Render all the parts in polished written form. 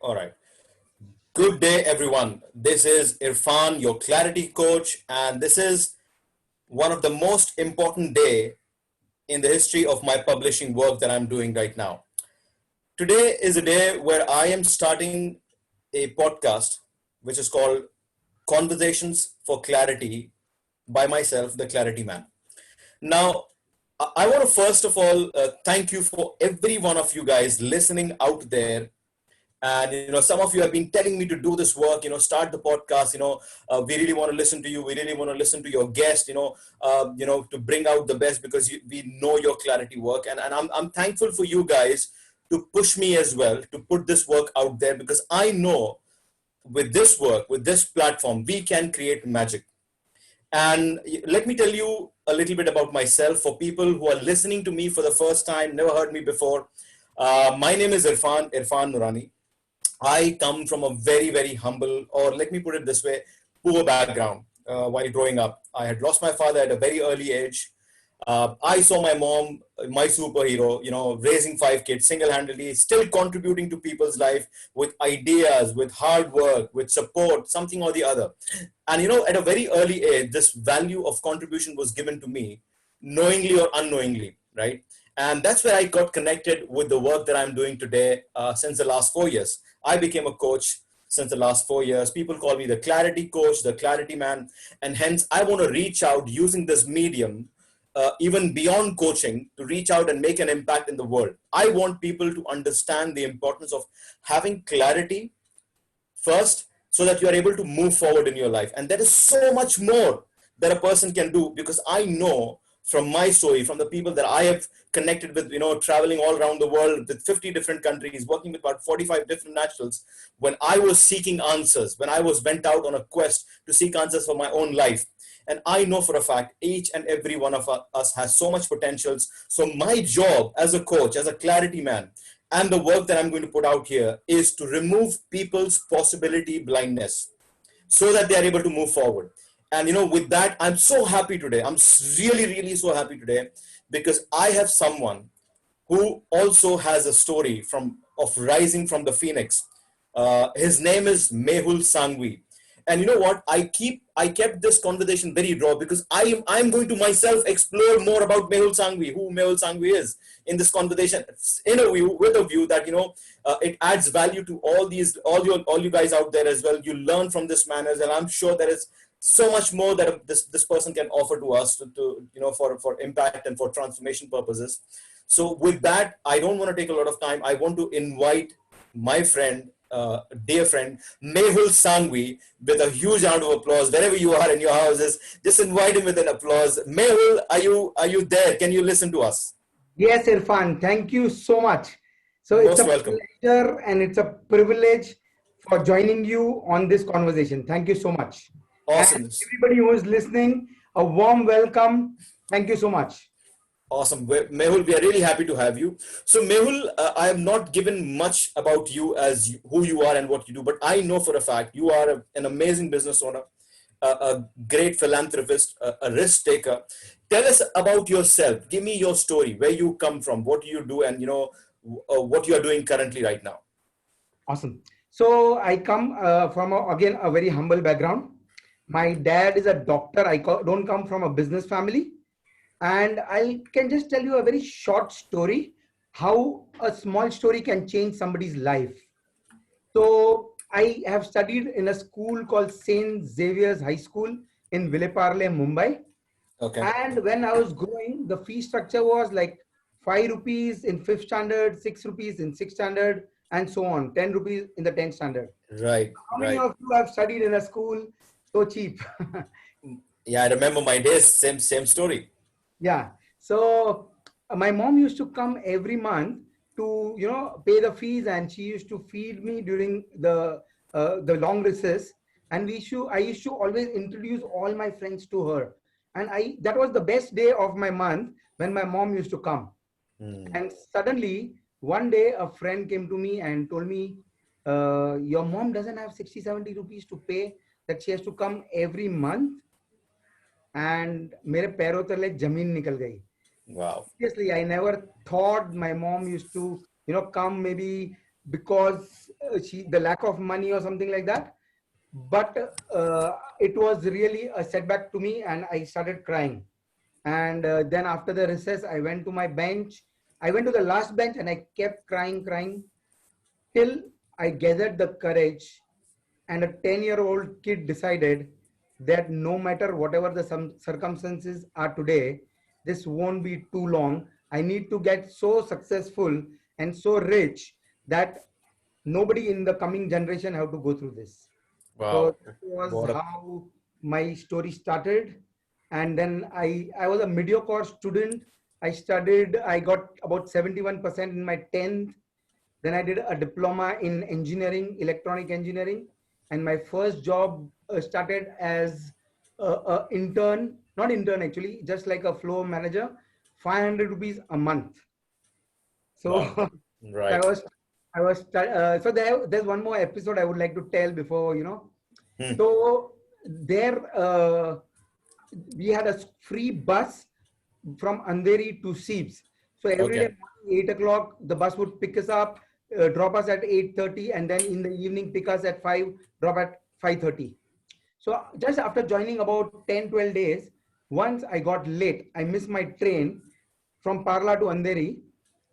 All right. Good day, everyone. This is Irfan, your clarity coach, and this is one of the most important day in the history of my publishing work that I'm doing right now. Today is a day where I am starting a podcast, which is called Conversations for Clarity by myself, the Clarity Man. Now, I want to first of all thank you for every one of you guys listening out there. And some of you have been telling me to do this work, start the podcast. We really want to listen to you. We really want to listen to your guest, to bring out the best, because we know your clarity work. And I'm thankful for you guys to push me as well to put this work out there, because I know with this work, with this platform, we can create magic. And let me tell you a little bit about myself for people who are listening to me for the first time, never heard me before. My name is Irfan Nurani. I come from a very, very humble, or let me put it this way, poor background. While growing up, I had lost my father at a very early age. I saw my mom, my superhero, raising 5 kids single-handedly, still contributing to people's life with ideas, with hard work, with support, something or the other. And, at a very early age, this value of contribution was given to me, knowingly or unknowingly, right? And that's where I got connected with the work that I'm doing today since the last 4 years. I became a coach since the last 4 years. People call me the clarity coach, the clarity man. And hence, I want to reach out using this medium, even beyond coaching, to reach out and make an impact in the world. I want people to understand the importance of having clarity first, so that you are able to move forward in your life. And there is so much more that a person can do, because I know from my story, from the people that I have connected with, traveling all around the world with 50 different countries, working with about 45 different nationals, when I was seeking answers, when I was went out on a quest to seek answers for my own life. And I know for a fact, each and every one of us has so much potentials. So my job as a coach, as a clarity man, and the work that I'm going to put out here is to remove people's possibility blindness so that they are able to move forward. And with that, I'm so happy today. I'm really, really so happy today, because I have someone who also has a story of rising from the phoenix. His name is Mehul Shanghvi. And you know what? I kept this conversation very raw, because I'm going to myself explore more about Mehul Shanghvi, who Mehul Shanghvi is, in this conversation, with a view that it adds value to all you guys out there as well. You learn from this man, and I'm sure there is so much more that this person can offer to us for impact and for transformation purposes. So with that, I don't want to take a lot of time. I want to invite my friend, dear friend, Mehul Shanghvi, with a huge round of applause. Wherever you are in your houses, just invite him with an applause. Mehul, are you there? Can you listen to us? Yes, Irfan, thank you so much. So it's Most a welcome. pleasure and it's a privilege for joining you on this conversation. Thank you so much. And Awesome. everybody who is listening, a warm welcome. Thank you so much. Awesome. Mehul, we are really happy to have you. So Mehul, I have not given much about you as who you are and what you do, but I know for a fact you are an amazing business owner, a great philanthropist, a risk taker. Tell us about yourself. Give me your story, where you come from, what you do, and what you are doing currently right now. Awesome. So I come from, again, a very humble background. My dad is a doctor. Don't come from a business family. And I can just tell you a very short story, how a small story can change somebody's life. So I have studied in a school called St. Xavier's High School in Villeparle, Mumbai. Okay. And when I was growing, the fee structure was like 5 rupees in 5th standard, 6 rupees in 6th standard, and so on, 10 rupees in the 10th standard. Right. How many Right. of you have studied in a school so cheap? Yeah, I remember my days. Same story. Yeah. So my mom used to come every month to pay the fees, and she used to feed me during the long recess. And I used to always introduce all my friends to her. And that was the best day of my month when my mom used to come. And suddenly one day a friend came to me and told me, your mom doesn't have 60-70 rupees to pay, that she has to come every month. And मेरे पैरों तले जमीन निकल गई. Wow. Seriously, I never thought my mom used to come maybe because the lack of money or something like that. But it was really a setback to me, and I started crying. And then after the recess, I went to my bench. I went to the last bench and I kept crying till I gathered the courage, and a 10-year-old kid decided that no matter whatever the some circumstances are today, this won't be too long. I need to get so successful and so rich that nobody in the coming generation have to go through this. So Wow. that was What a how my story started. And then I was a mediocre student. I studied, I got about 71% in my 10th. Then I did a diploma in engineering, electronic engineering. And my first job started as a intern, not intern actually, just like a floor manager, 500 rupees a month. So, wow. so Right. so there's one more episode I would like to tell before, Hmm. so there, we had a free bus from Andheri to Seeps. So every day Okay. morning, 8 o'clock, the bus would pick us up, drop us at 8:30, and then in the evening pick us at 5, drop at 5:30. So just after joining about 10, 12 days, once I got late. I missed my train from Parla to Andheri,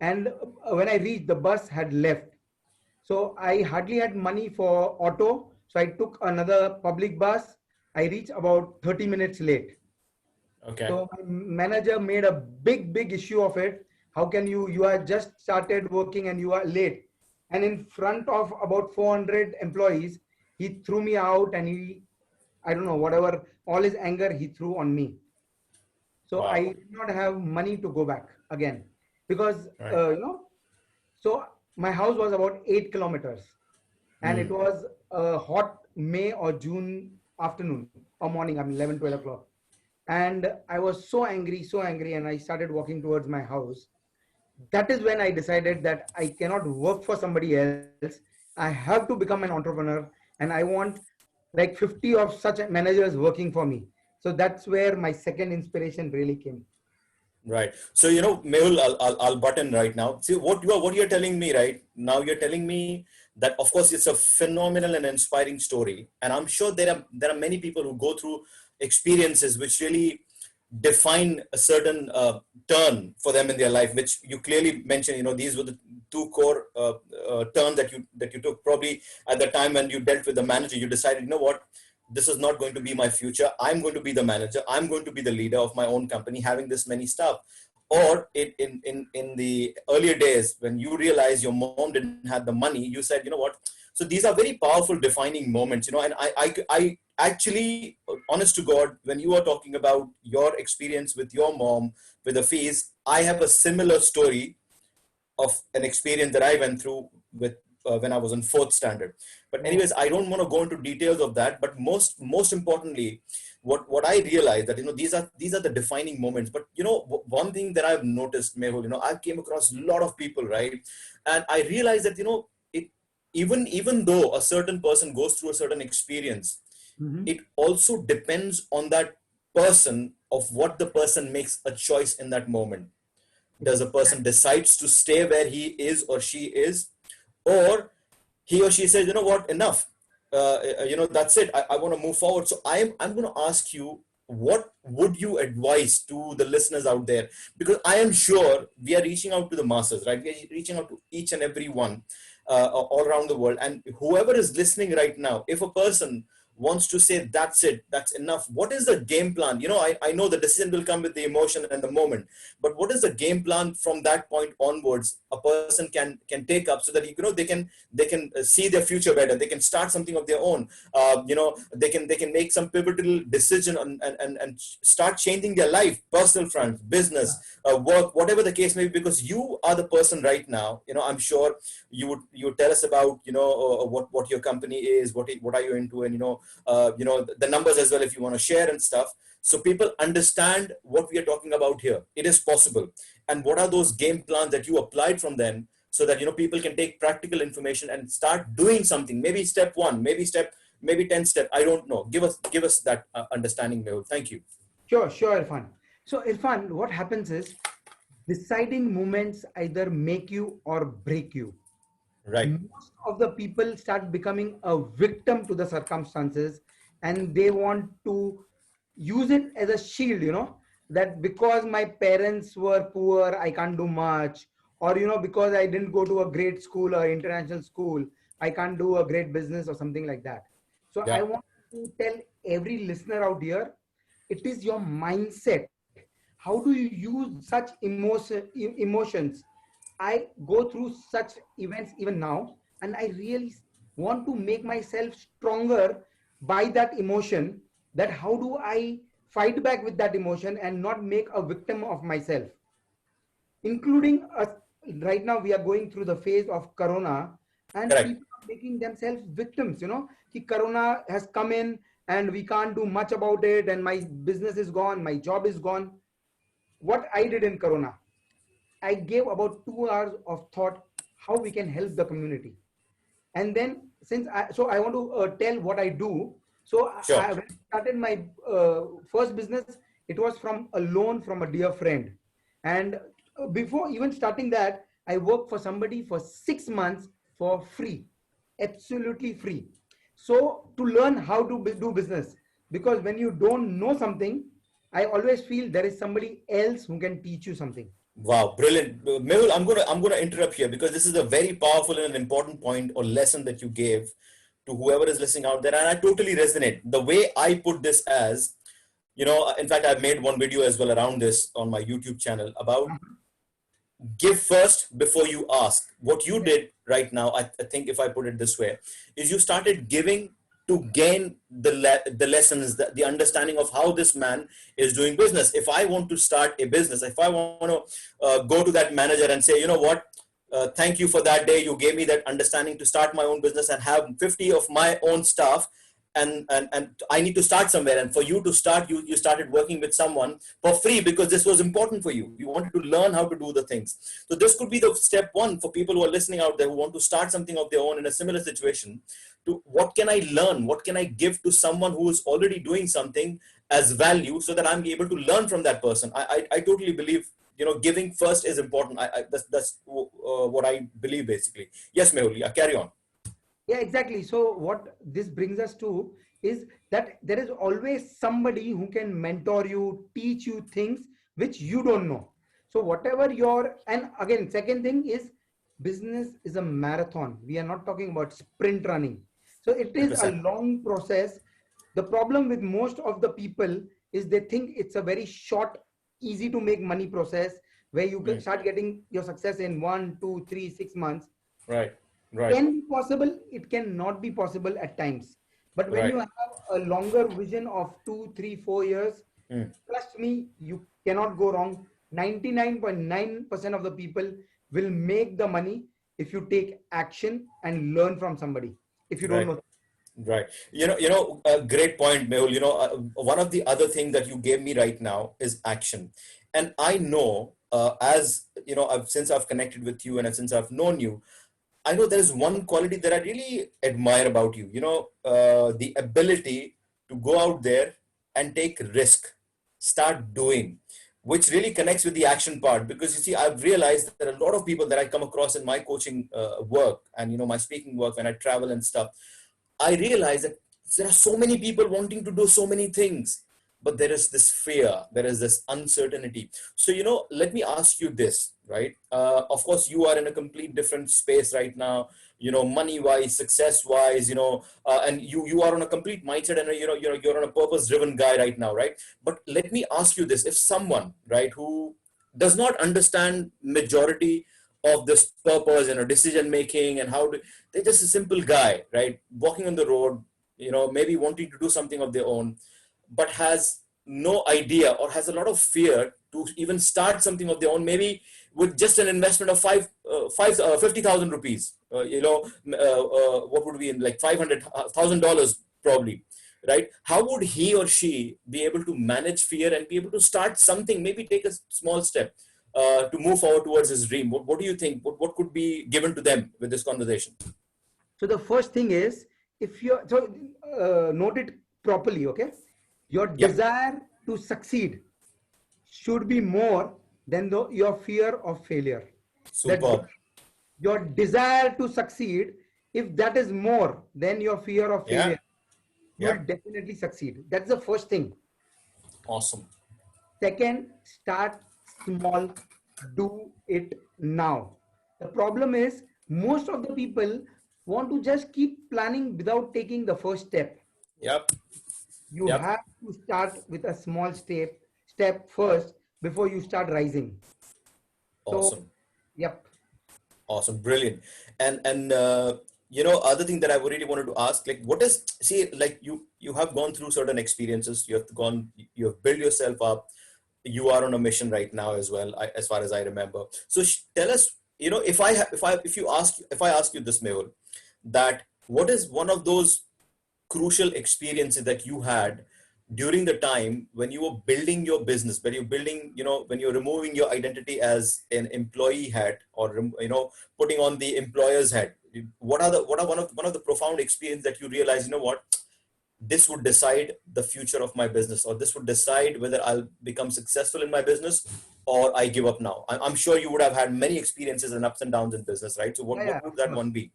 and when I reached, the bus had left. So I hardly had money for auto. So I took another public bus. I reached about 30 minutes late. Okay. So my manager made a big issue of it. How can you are just started working and you are late? And in front of about 400 employees, he threw me out, and I don't know, whatever, all his anger he threw on me. So I Wow. did not have money to go back again because, Right. so my house was about 8 kilometers, and it Hmm. was a hot May or June afternoon or morning, I mean 11, 12 o'clock. And I was so angry, and I started walking towards my house. That is when I decided that I cannot work for somebody else. I have to become an entrepreneur, and I want like 50 of such managers working for me. So that's where my second inspiration really came. Right. So, Mehul, I'll butt in right now. See what you're telling me right now. You're telling me that, of course, it's a phenomenal and inspiring story, and I'm sure there are many people who go through experiences which really define a certain turn for them in their life, which you clearly mentioned. These were the two core turns that you took. Probably at the time when you dealt with the manager, you decided, what, this is not going to be my future. I'm going to be the manager. I'm going to be the leader of my own company, having this many staff. Or in the earlier days when you realized your mom didn't have the money, you said, what. So these are very powerful defining moments, and I actually, honest to God, when you are talking about your experience with your mom with the fees, I have a similar story of an experience that I went through with when I was in fourth standard. But Oh. anyways, I don't want to go into details of that. But most importantly, what I realized that, these are the defining moments. But one thing that I've noticed, Mehul, I came across a lot of people, right, and I realized that, it, even though a certain person goes through a certain experience, Mhm. it also depends on that person, of what the person makes a choice in that moment. Does a person Exactly. decides to stay where he is or she is, or he or she says, what, enough, that's it, I want to move forward. So I'm going to ask you, what would you advise to the listeners out there? Because I am sure we are reaching out to the masses, right? We are reaching out to each and every one, all around the world, and whoever is listening right now, if a person wants to say, that's it, that's enough, what is the game plan? I know the decision will come with the emotion and the moment, but what is the game plan from that point onwards a person can take up, so that they can see their future better, they can start something of their own, they can make some pivotal decision and start changing their life, personal front, Yeah. business, work, whatever the case may be, because you are the person right now. I'm sure you would tell us about, what your company is, what are you into, and the numbers as well, if you want to share and stuff, so people understand what we are talking about here. It is possible. And what are those game plans that you applied from them, so that people can take practical information and start doing something, maybe step one, maybe 10 step, I don't know. Give us that understanding, Mehul. Thank you. Sure, Irfan. So, Irfan, what happens is deciding moments either make you or break you. Right. most of the people start becoming a victim to the circumstances, and they want to use it as a shield, that because my parents were poor I can't do much, or because I didn't go to a great school or international school I can't do a great business or something like that. So I Yeah. want to tell every listener out here, it is your mindset. How do you use such emotions? I go through such events even now, and I really want to make myself stronger by that emotion. That how do I fight back with that emotion and not make a victim of myself, including us. Right now we are going through the phase of corona, and Correct. people are making themselves victims, ki corona has come in and we can't do much about it, and my business is gone, my job is gone. What I did in corona, I gave about 2 hours of thought how we can help the community. And then so I want to tell what I do. So Sure. when I started my first business, it was from a loan from a dear friend. And before even starting that, I worked for somebody for 6 months for free, absolutely free. So to learn how to do business, because when you don't know something, I always feel there is somebody else who can teach you something. Wow, brilliant. Mehul, I'm gonna interrupt here because this is a very powerful and an important point or lesson that you gave to whoever is listening out there, and I totally resonate. The way I put this as, in fact, I've made one video as well around this on my YouTube channel about give first before you ask. What you Yes. did right now, I think if I put it this way, is you started giving to gain the lessons, the understanding of how this man is doing business. If I want to start a business, if I want to go to that manager and say, you know what, thank you for that day. You gave me that understanding to start my own business and have 50 of my own staff. And I need to start somewhere. And for you to start, you started working with someone for free because this was important for you. You wanted to learn how to do the things. So this could be the step one for people who are listening out there who want to start something of their own in a similar situation. To what can I learn? What can I give to someone who is already doing something as value so that I'm able to learn from that person? I totally believe giving first is important. That's what I believe basically. Yes, Mehul, yeah, carry on. Yeah, exactly. So what this brings us to is that there is always somebody who can mentor you, teach you things which you don't know. So whatever your, and again, second thing is business is a marathon. We are not talking about sprint running. So it is a 100%. long process. The problem with most of the people is they think it's a very short, easy to make money process where you can Mm. start getting your success in 1, 2, 3, 6 months. Right, right, Can be possible, it cannot be possible at times, but when right. you have a longer vision of 2, 3, 4 years, Mm. trust me, you cannot go wrong. 99.9% of the people will make the money if you take action and learn from somebody. If you don't Right. know. Right. A great point, Mehul. One of the other things that you gave me right now is action. And I know, as since I've connected with you and since I've known you, I know there is one quality that I really admire about you. The ability to go out there and take risk, start doing, which really connects with the action part. Because you see, I've realized that a lot of people that I come across in my coaching work and my speaking work when I travel and stuff, I realize that there are so many people wanting to do so many things, but there is this fear, there is this uncertainty. So, let me ask you this, right? Of course, you are in a complete different space right now, money wise, success wise, and you are on a complete mindset and you're on a purpose driven guy right now, right? But let me ask you this: if someone, right, who does not understand majority of this purpose and decision making and how to, they're just a simple guy, right, walking on the road, maybe wanting to do something of their own, but has no idea or has a lot of fear to even start something of their own, maybe with just an investment of 50,000 rupees, what would be in like $500,000 probably, right? How would he or she be able to manage fear and be able to start something, maybe take a small step to move forward towards his dream? What do you think? What could be given to them with this conversation? So the first thing is, if you're so note it properly, okay? Your Yeah, desire to succeed should be more than your fear of failure. That superb. your desire to succeed, if that is more than your fear of Yeah. failure, you will Yep. definitely succeed. That's the first thing. Awesome. Second, start small, do it now. The problem is, most of the people want to just keep planning without taking the first step. Yep. You Yep. have to start with a small step first before you start rising. So, Awesome. yep. Awesome, brilliant. And other thing that I really wanted to ask, like, what is, see, like, you have gone through certain experiences, you have built yourself up, you are on a mission right now as well, as far as I remember. So tell us, if I ask you this, Mehul, that what is one of those crucial experiences that you had during the time when you were building your business, when you're building, when you're removing your identity as an employee hat, or putting on the employer's hat? What are one of the profound experience that you realize, what, this would decide the future of my business, or this would decide whether I'll become successful in my business, or I give up now? I'm sure you would have had many experiences and ups and downs in business, right? So Yeah, yeah, what would of that course. one be?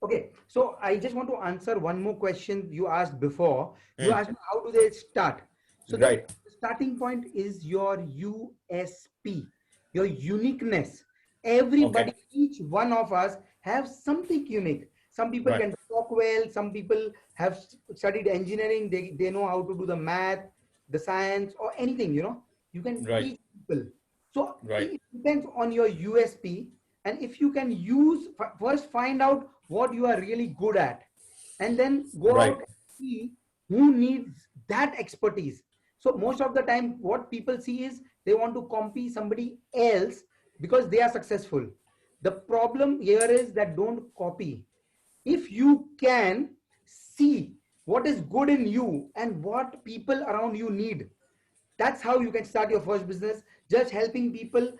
Okay, so I just want to answer one more question you asked before. You Hmm. asked me how do they start? So the Right. starting point is your USP, your uniqueness. Okay. Everybody, each one of us have something unique. Some people Right. can talk well, some people have studied engineering, they know how to do the math, the science, or anything, you can Right. teach people. So Right. it depends on your USP. And if you can first find out what you are really good at, and then go out Right. and see who needs that expertise. So most of the time what people see is they want to copy somebody else because they are successful. The problem here is that don't copy. If you can see what is good in you and what people around you need, that's how you can start your first business, just helping people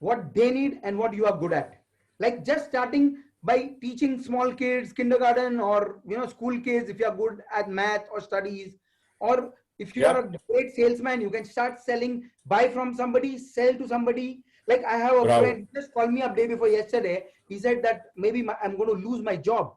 what they need and what you are good at. Like just starting by teaching small kids, kindergarten, or school kids, if you are good at math or studies, or if you are Yep. a great salesman, you can start selling, buy from somebody, sell to somebody. Like I have a Bravo. friend just called me up day before yesterday. He said that maybe I'm going to lose my job.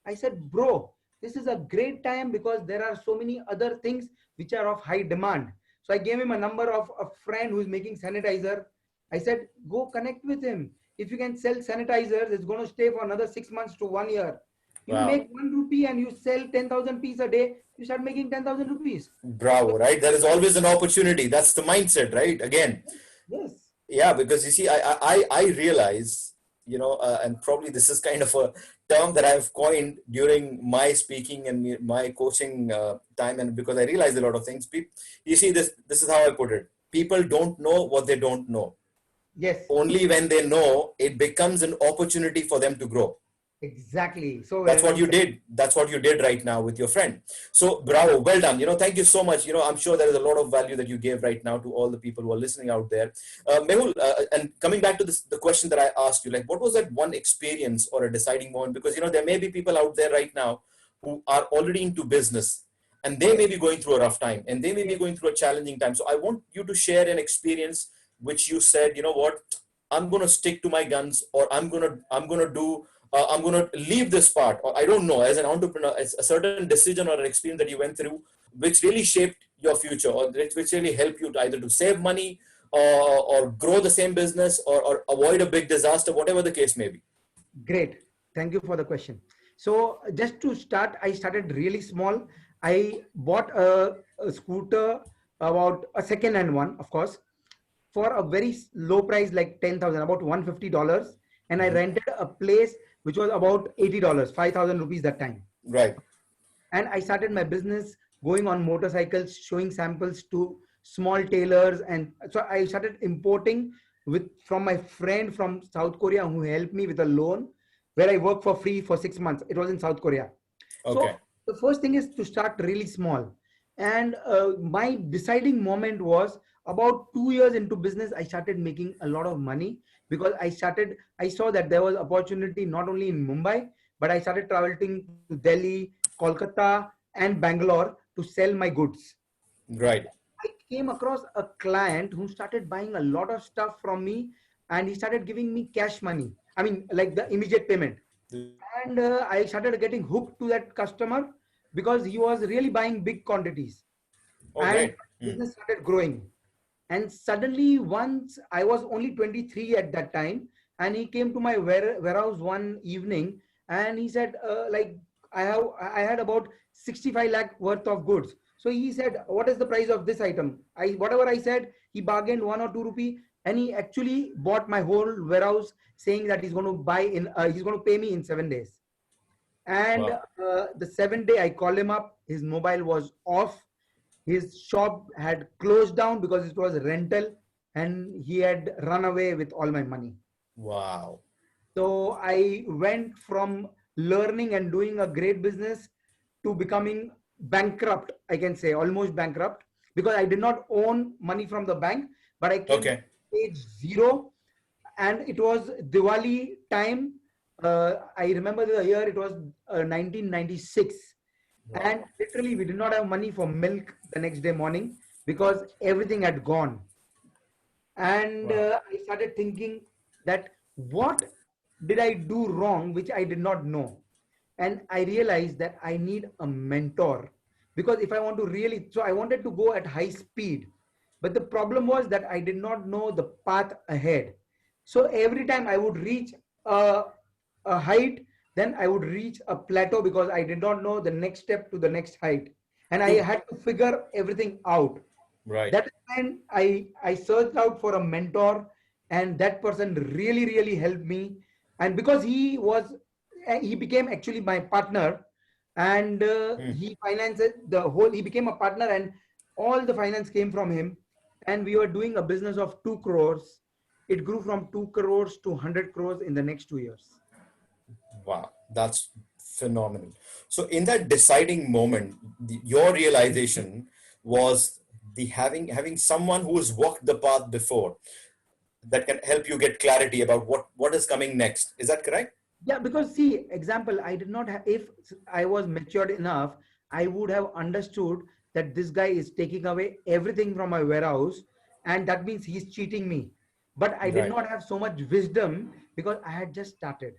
I said, bro, this is a great time because there are so many other things which are of high demand. So I gave him a number of a friend who's making sanitizer. I said, go connect with him. If you can sell sanitizers, it's going to stay for another 6 months to 1 year. You Wow. make 1 rupee and you sell 10,000 pieces a day, you start making 10,000 rupees. So, Bravo, right? There is always an opportunity. That's the mindset, right? Again, yes, yeah, because you see, I realize, and probably this is kind of a term that I've coined during my speaking and my coaching time, and because I realize a lot of things. You see, this is how I put it. People don't know what they don't know. yes, Only when they know, it becomes an opportunity for them to grow. exactly. So That's what well you said. did. That's what you did right now with your friend. So bravo, well done. Thank you so much. I'm sure there is a lot of value that you gave right now to all the people who are listening out there. Mehul, and coming back to the question that I asked you, like, what was that one experience or a deciding moment? Because there may be people out there right now who are already into business, and they Yes, may be going through a rough time, and they may be yes, going through a challenging time. So I want you to share an experience which you said, you know what, I'm going to stick to my guns, or I'm going to leave this part, or I don't know, as an entrepreneur, as a certain decision or an experience that you went through, which really shaped your future, or which really helped you to either to save money, or grow the same business, or avoid a big disaster, whatever the case may be. great. Thank you for the question. So just to start, I started really small. I bought a scooter, about a second hand one, of course, for a very low price, like 10,000, about $150. And I rented a place which was about $80, 5,000 rupees that time. Right. And I started my business going on motorcycles, showing samples to small tailors. And so I started importing with from my friend from South Korea who helped me with a loan where I worked for free for 6 months. It was in South Korea. So Okay. the first thing is to start really small. And my deciding moment was about 2 years into business. I started making a lot of money because I saw that there was opportunity not only in Mumbai, but I started traveling to Delhi, Kolkata, and Bangalore to sell my goods. Right. I came across a client who started buying a lot of stuff from me, and he started giving me cash money. I mean, like the immediate payment. And I started getting hooked to that customer because he was really buying big quantities, Oh, and great. business started growing. And suddenly, once I was only 23 at that time, and he came to my warehouse one evening, and he said, like, I had about 65 lakh worth of goods. So he said, what is the price of this item? I Whatever I said, he bargained 1 or 2 rupee, and he actually bought my whole warehouse, saying that he's going to he's going to pay me in 7 days. And Wow. the seventh day, I called him up. His mobile was off. His shop had closed down because it was rental, and he had run away with all my money. Wow. So I went from learning and doing a great business to becoming bankrupt, I can say almost bankrupt, because I did not own money from the bank, but I came to Okay. stage zero. And it was Diwali time. I remember the year, it was 1996. And Wow. literally, we did not have money for milk the next day morning because everything had gone. And Wow. I started thinking that what did I do wrong which I did not know. And I realized that I need a mentor, because if I want to really, so I wanted to go at high speed, but the problem was that I did not know the path ahead. So every time I would reach a, a height, then I would reach a plateau because I did not know the next step to the next height, and I To had to figure everything out. right. That is when I searched out for a mentor, and that person really helped me. And because he became actually my partner, and Hmm. he finances the whole, he became a partner, and all the finance came from him. And we were doing a business of 2 crores. It grew from 2 crores to 100 crores in the next 2 years. Wow. That's phenomenal. So in that deciding moment, your realization was the having someone who has walked the path before that can help you get clarity about what is coming next. Is that correct? Yeah, because see, example, I did not have, if I was matured enough, I would have understood that this guy is taking away everything from my warehouse, and that means he's cheating me. But I did Right. not have so much wisdom because I had just started.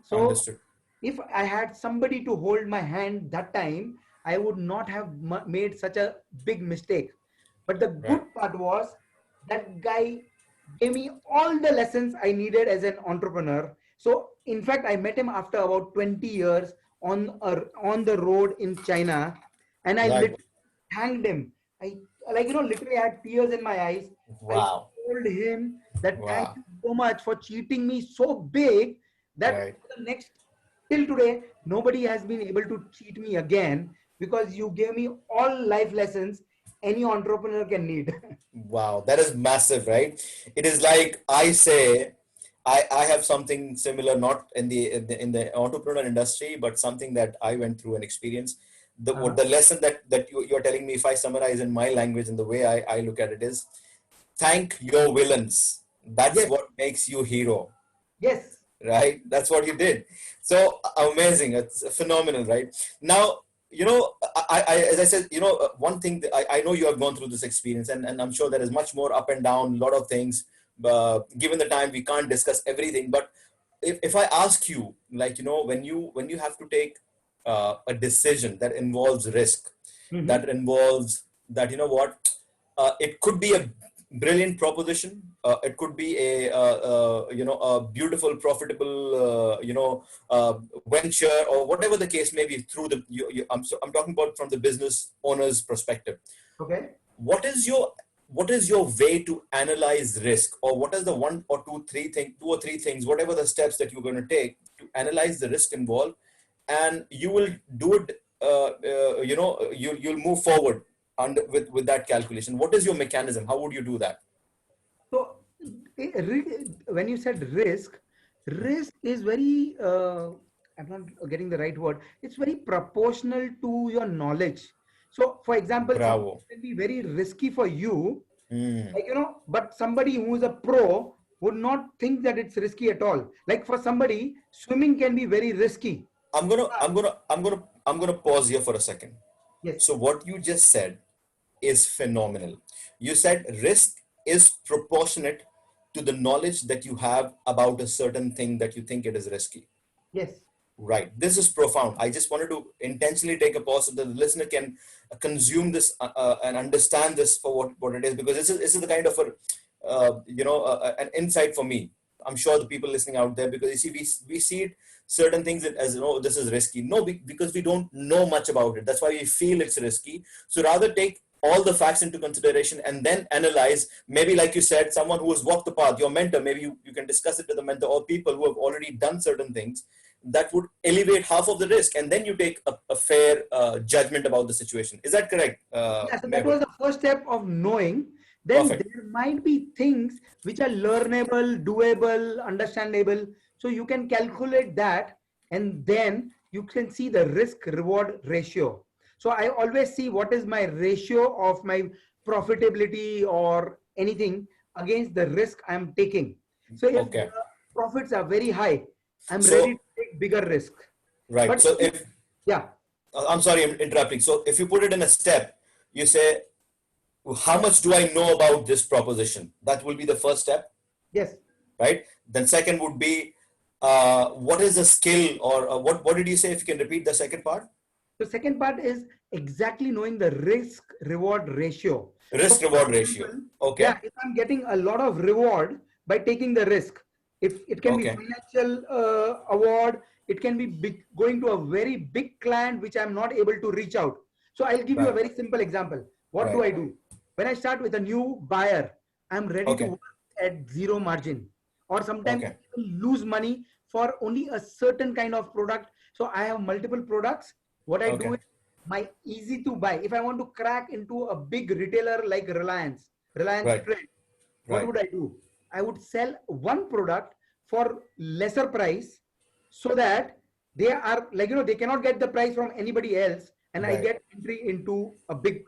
So Understood. if I had somebody to hold my hand that time, I would not have made such a big mistake. But the Right. good part was that guy gave me all the lessons I needed as an entrepreneur. So in fact, I met him after about 20 years on the road in China, and I Right. literally thanked him. I, like, literally I had tears in my eyes. I Wow. told him that thank Wow. you so much for cheating me so big that Right. for the next, till today, nobody has been able to cheat me again, because you gave me all life lessons any entrepreneur can need. Wow, that is massive, right? It is like I say, I have something similar, not in the entrepreneur industry, but something that I went through and experienced. Uh, The lesson that you're telling me, if I summarize in my language and the way I look at it is, thank your villains. That's yes, what makes you hero, yes. right? That's what you did. So amazing. It's phenomenal, right? Now, as I said, one thing that I know you have gone through this experience, and I'm sure there is much more up and down, a lot of things. Given the time, we can't discuss everything. But if I ask you, like, when you have to take a decision that involves risk, Mhm. that involves that, it could be a brilliant proposition. It could be a beautiful, profitable venture, or whatever the case may be. Through I'm talking about from the business owner's perspective. Okay. What is your way to analyze risk, or what is the one or two or three things, whatever the steps that you're going to take to analyze the risk involved, and you will do it. You'll move forward with that calculation. What is your mechanism? How would you do that? So, when you said risk, risk is very, I'm not getting the right word, it's very proportional to your knowledge. So, for example, something Bravo. can be very risky for you, Mm. like, but somebody who is a pro would not think that it's risky at all. Like for somebody, swimming can be very risky. I'm gonna pause here for a second. Yes. So what you just said is phenomenal. You said risk is proportionate to the knowledge that you have about a certain thing that you think it is risky. Yes. Right. This is profound. I just wanted to intentionally take a pause so that the listener can consume this and understand this for what it is, because this is the kind of an insight for me. I'm sure the people listening out there, because you see, we see it certain things as, this is risky. No, because we don't know much about it. That's why we feel it's risky. So rather take all the facts into consideration and then analyze. Maybe, like you said, someone who has walked the path, your mentor, maybe you can discuss it with the mentor, or people who have already done certain things that would alleviate half of the risk, and then you take a fair judgment about the situation. Is that correct, Yeah, so that Mehul? was the first step of knowing. Then Perfect. there might be things which are learnable, doable, understandable. So you can calculate that, and then you can see the risk reward ratio. So I always see what is my ratio of my profitability or anything against the risk I'm taking. So if the Okay. profits are very high, I'm ready So to take bigger risk. right. But So if, if yeah, I'm sorry, I'm interrupting. So if you put it in a step, you say, how much do I know about this proposition? That will be the first step, yes. right? Then second would be, what is the skill, or what did you say? If you can repeat the second part. The second part is exactly knowing the risk reward ratio. So, Risk for reward ratio. example, yeah, Okay. if I'm getting a lot of reward by taking the risk, if it can be Okay. financial award, it can be big, going to a very big client which I'm not able to reach out. So, I'll give you a Right. very simple example. What do Right. I do? When I start with a new buyer, I'm ready to Okay. work at zero margin, or sometimes Okay. even lose money for only a certain kind of product. So, I have multiple products. What I do Okay. is my easy to buy. If I want to crack into a big retailer like Reliance Right. Trend, what Right. would I do? I would sell one product for lesser price, so that they are like, they cannot get the price from anybody else, and I Right. get entry into a big.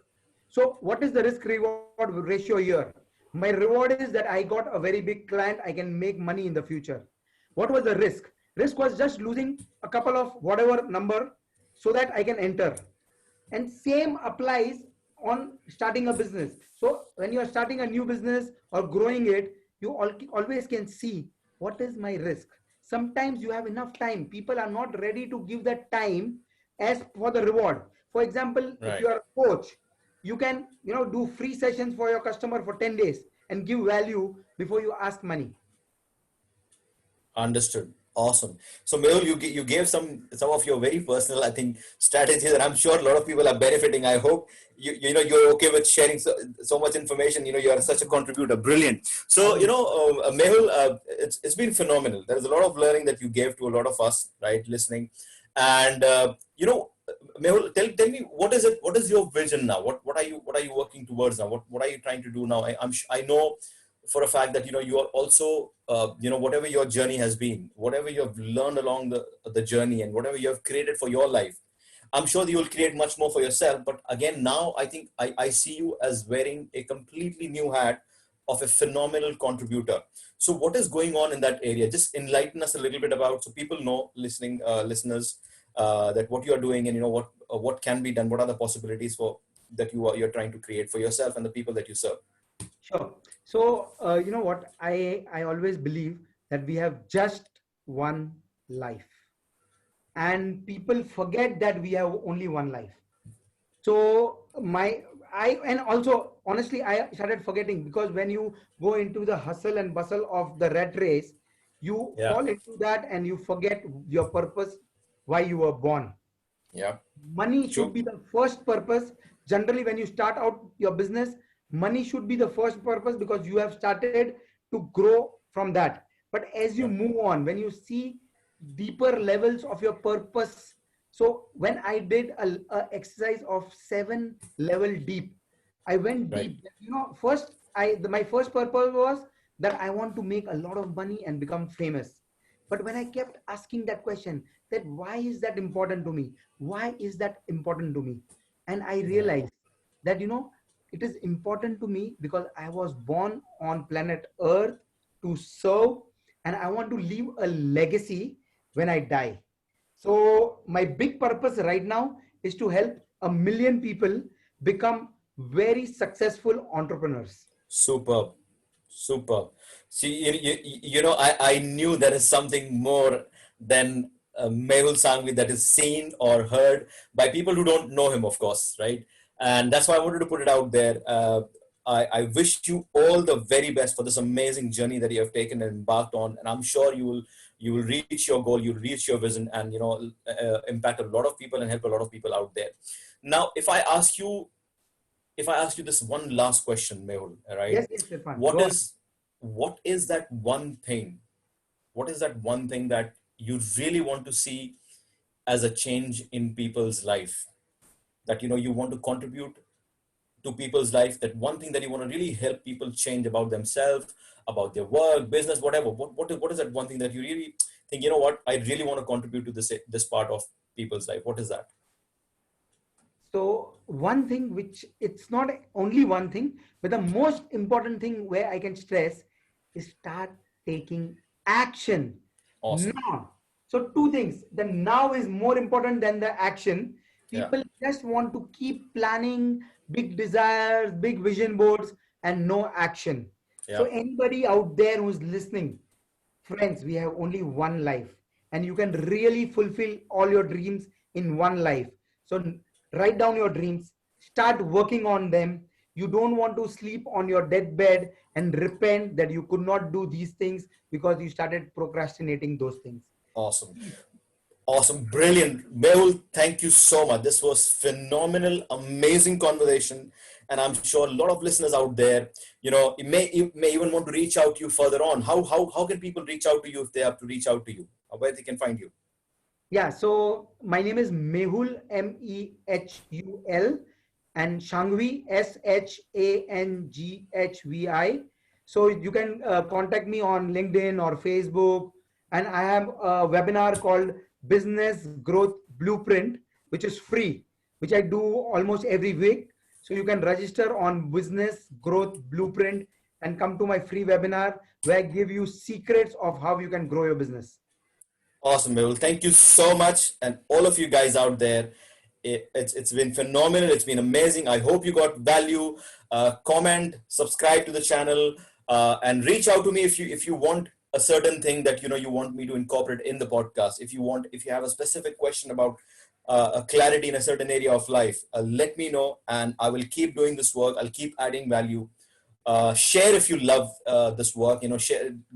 So what is the risk reward ratio here? My reward is that I got a very big client, I can make money in the future. What was the risk? Risk was just losing a couple of whatever number so that I can enter. And same applies on starting a business. So when you are starting a new business or growing it, you always can see what is my risk. Sometimes you have enough time, people are not ready to give that time as for the reward. For example, if you Right. are a coach, you can do free sessions for your customer for 10 days and give value before you ask money. Understood. Awesome. So, Mehul, you gave some of your very personal, I think, strategies, and I'm sure a lot of people are benefiting. I hope you're okay with sharing so much information. You are such a contributor. Brilliant. So, Always. Mehul, it's been phenomenal. There's a lot of learning that you gave to a lot of us, right, listening, and Mehul, tell me, what is it? What is your vision now? What are you working towards now? What are you trying to do now? I know for a fact that you are also whatever your journey has been, whatever you have learned along the journey, and whatever you have created for your life, I'm sure that you'll create much more for yourself. But again, now I think I see you as wearing a completely new hat of a phenomenal contributor. So what is going on in that area? Just enlighten us a little bit about, so people know, listeners, that what you are doing, and what can be done, what are the possibilities for that you're trying to create for yourself and the people that you serve. Sure. So, you know what? I always believe that we have just one life, and people forget that we have only one life. So and also honestly, I started forgetting, because when you go into the hustle and bustle of the rat race, you Yeah. fall into that and you forget your purpose, why you were born. Yeah. Money should True. be the first purpose. Generally, when you start out your business, money should be the first purpose, because you have started to grow from that. But as you Yeah. move on, when you see deeper levels of your purpose, so when I did a exercise of 7 level deep, I went Right. deep. First, my first purpose was that I want to make a lot of money and become famous. But when I kept asking that question, that why is that important to me, why is that important to me, and I Right. realized that it is important to me because I was born on planet earth to serve, and I want to leave a legacy when I die. So my big purpose right now is to help 1 million people become very successful entrepreneurs. Superb. Super. See, I knew there is something more than Mehul Sangvi that is seen or heard by people who don't know him, of course, right? And that's why I wanted to put it out there. I wish you all the very best for this amazing journey that you have taken and embarked on, and I'm sure you will reach your goal, you'll reach your vision, and impact a lot of people and help a lot of people out there. Now, if I ask you this one last question, Mehul, all right? Yes, yes, Irfan. What Go on. is what is that one thing? What is that one thing that you really want to see as a change in people's life? That you want to contribute to people's life. That one thing that you want to really help people change about themselves, about their work, business, whatever. What is that one thing that you really think? You know what? I really want to contribute to this part of people's life. What is that? So one thing which it's not only one thing, but the most important thing where I can stress is start taking action Awesome. now. So two things. The now is more important than the action. Yeah. People just want to keep planning big desires, big vision boards, and no action. So Yeah. anybody out there who's listening, friends, we have only one life, and you can really fulfill all your dreams in one life. So write down your dreams, start working on them. You don't want to sleep on your deathbed and repent that you could not do these things because you started procrastinating those things. Awesome. Awesome, brilliant. Mehul, thank you so much. This was phenomenal, amazing conversation. And I'm sure a lot of listeners out there, you may even want to reach out to you further on. How can people reach out to you if they have to reach out to you? Where they can find you? Yeah, so my name is Mehul, Mehul, and Shanghvi, Shanghvi. So you can contact me on LinkedIn or Facebook. And I have a webinar called Business Growth Blueprint, which is free, which I do almost every week. So you can register on Business Growth Blueprint and come to my free webinar where I give you secrets of how you can grow your business. Awesome, Mehul. Thank you so much. And all of you guys out there, it's been phenomenal. It's been amazing. I hope you got value. Comment, subscribe to the channel, and reach out to me if you want a certain thing that you want me to incorporate in the podcast. If you have a specific question about a clarity in a certain area of life, let me know, and I will keep doing this work. I'll keep adding value. Share if you love this work.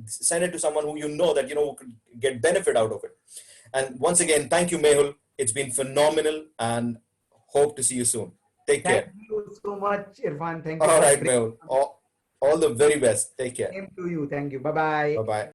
Send it to someone who that could get benefit out of it. And once again, thank you, Mehul. It's been phenomenal, and hope to see you soon. Take Thank care. you so much, Irfan. Thank you All for right, bringing Mehul. All the very best. Take care. same to you. Thank you. Bye bye. Bye bye.